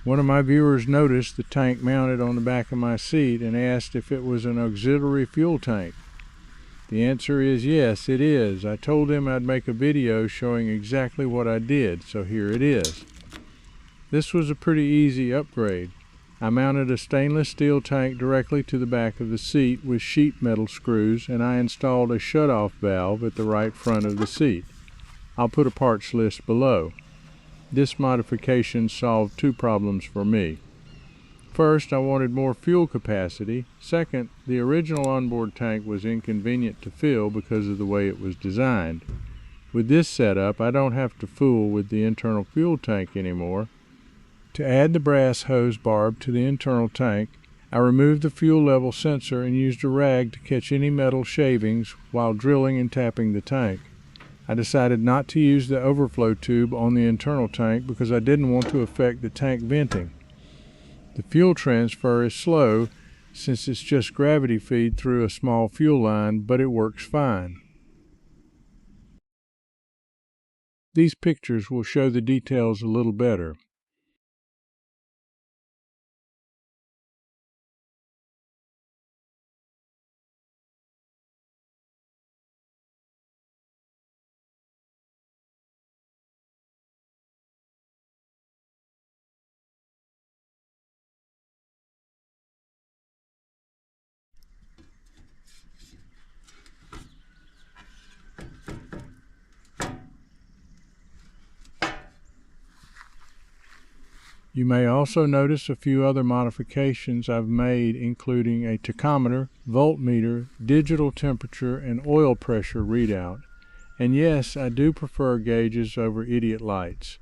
One of my viewers noticed the tank mounted on the back of my seat and asked if it was an auxiliary fuel tank. The answer is yes, it is. I told him I'd make a video showing exactly what I did, so here it is. This was a pretty easy upgrade. I mounted a stainless steel tank directly to the back of the seat with sheet metal screws, and I installed a shutoff valve at the right front of the seat. I'll put a parts list below. This modification solved two problems for me. First, I wanted more fuel capacity. Second, the original onboard tank was inconvenient to fill because of the way it was designed. With this setup, I don't have to fool with the internal fuel tank anymore. To add the brass hose barb to the internal tank, I removed the fuel level sensor and used a rag to catch any metal shavings while drilling and tapping the tank. I decided not to use the overflow tube on the internal tank because I didn't want to affect the tank venting. The fuel transfer is slow since it's just gravity feed through a small fuel line, but it works fine. These pictures will show the details a little better. You may also notice a few other modifications I've made, including a tachometer, voltmeter, digital temperature, and oil pressure readout. And yes, I do prefer gauges over idiot lights.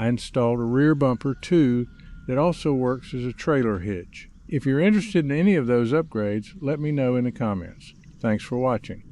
I installed a rear bumper too that also works as a trailer hitch. If you're interested in any of those upgrades, let me know in the comments. Thanks for watching.